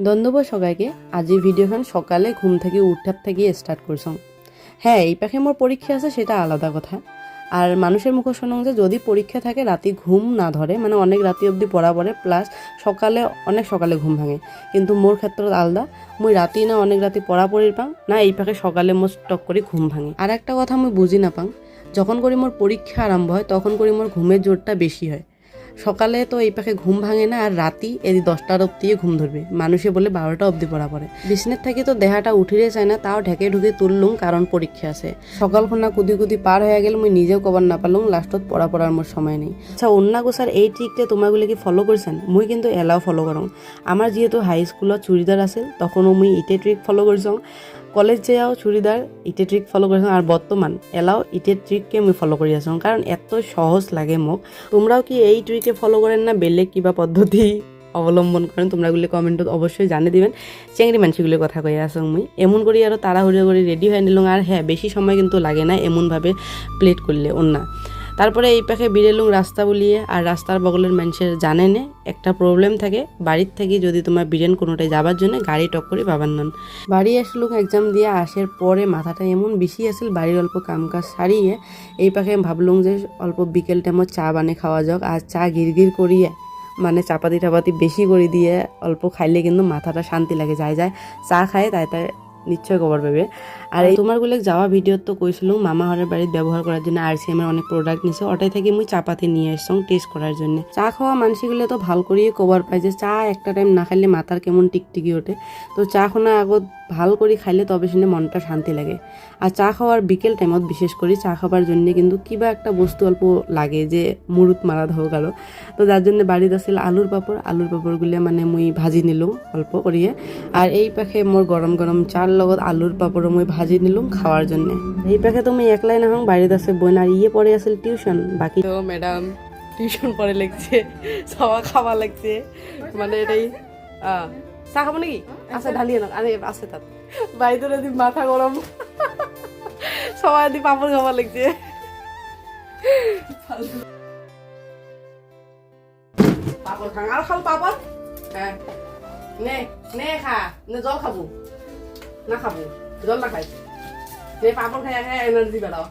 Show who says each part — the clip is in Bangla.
Speaker 1: ধন্যবাদ সবাইকে। আজি ভিডিওখন সকালে ঘুম থেকে উঠার থেকে স্টার্ট করছং। হ্যাঁ, এই পাখে মোর পরীক্ষা আছে সেটা আলাদা কথা। আর মানুষের মুখ শুনং যে যদি পরীক্ষা থাকে রাতে ঘুম না ধরে, মানে অনেক রাতি অবধি পড়া পড়ে প্লাস সকালে অনেক সকালে ঘুম ভাঙে, কিন্তু মোর ক্ষেত্রে আলাদা। মুই রাতি না অনেক রাতি পড়া পড়ির পাং না এই পাখে সকালে মোর টক করে ঘুম ভাঙে। আর একটা কথা মুই বুঝি না পাং, যখন করে মোর পরীক্ষা আরম্ভ হয় তখন করে মোর ঘুমের জোরটা বেশি হয়। সকালে তো এই পাখে ঘুম ভাঙে না, আর রাতি এই 10টার অব্দি ঘুম ধরবে, মানুষে বলে 12টা অব্দি পড়া পড়ে। বিছনের থেকে তো দেহাটা উঠিরে চায় না, তাও ঢেকে ঢুকে তুললুম কারণ পরীক্ষা আছে। সকালখনা কুদি কুদি পার হয়ে গেল, মুই নিজেও কবার না পারলুম, লাস্টত পড়ার মোর সময় নেই। আচ্ছা, অন্যা গোছার এই ট্রিকটা তোমাগুলো কি ফলো করছেন? মুই কিন্তু এলাও ফলো করং। আমার যেহেতু হাই স্কুলত চুড়িদার আছিল তখনও মুই ইটে ট্রিক ফলো করছং, কলেজ যাও চুড়িদার ইটে ট্রিক ফলো করছং, আর বর্তমান এলাও ইটের ট্রিককে মুই ফলো করি আসং, কারণ এত সহজ লাগে মোক। তোমরাও কি এই ট্রিকে ফলো করেন না বেলেগ কিবা পদ্ধতি অবলম্বন করেন? তোমরা গুলি কমেন্টত অবশ্যই জানিয়ে দিবেন। চেংড়ি মানসিগুলি কথা কয়ে আসং মুই এমন করি আরও তাড়াহুড়ো করে রেডি হয়ে নিলুম। আর হ্যাঁ, বেশি সময় কিন্তু লাগে না এমনভাবে প্লেট করলে অন্যা। তারপরে এই পাখে বিরেলুম রাস্তা বলিয়ে, আর রাস্তার বগলের মানুষের জানে না একটা প্রবলেম থাকে, বাড়ির থেকে যদি তোমার বিরেন কোনোটায় যাবার জন্য গাড়ি টক করে বাবার নন। বাড়ি আসলুম এক্সাম দিয়ে আসার পরে মাথাটা এমন বেশি আসিল, বাড়ির অল্প কাম কাজ সারিয়ে এই পাখে ভাবলুম যে অল্প বিকেল টাইমত চা বানিয়ে খাওয়া যাক। আর চা গিরগির করিয়ে, মানে চাপাতি টাপাতি বেশি করে দিয়ে অল্প খাইলে কিন্তু মাথাটা শান্তি লাগে। যায় চা খায় তাই নিশ্চয় খবর পাবে। আর এই তোমারগুলো যাওয়া ভিডিও তো কইছিলাম মামা ঘরের বাড়িতে ব্যবহার করার জন্য RCM এর অনেক প্রোডাক্ট নিছে, ওটাই থেকে মুই চাপাতি নিয়ে আসছং টেস্ট করার জন্য। চা খাওয়া মানুষগুলো তো ভাল করিয়ে কবার পায় যে চা একটা টাইম না খাইলে মাথার কেমন টিকটিকি ওঠে। তো চা খোনা আগত ভাল করে খাইলে তবে শুনে মনটা শান্তি লাগে। আর চা খাওয়ার বিকেল টাইমত বিশেষ করে চা খাবার জন্য কিন্তু কিবা একটা বস্তু অল্প লাগে যে মুরুত মারা হোক আরো। তো যার জন্য বাড়িতে আসছিল আলুর পাপড়গুলো মানে মুই ভাজি নিলুম অল্প করিয়ে। আর এই পাখে মোর গরম গরম চার লগত আলুর পাপড় মুই ভাজি নিলুম খাওয়ার জন্য। এই পাখে তুমি একলাই না হং, বাড়িতে আছে বোন আর ইয়ে পড়ে আসল টিউশন। বাকি তো ম্যাডাম টিউশন পড়ে লাগছে, সবাই খাওয়া লাগছে, মানে এটাই। চা খাবো নাকি? আচ্ছা ঢালিয়ে না, আরে আছে তার বাড়িতে যদি মাথা গরম সবাই দি পাপড় খাওয়া লাগছে। পাপড় খাং আর খাবো পাপড়। হ্যাঁ নে নে খা, নে জল খাবো না খাবো, জল না খাই নে, পাপড় খাই খাই এনার্জি বেড়াও।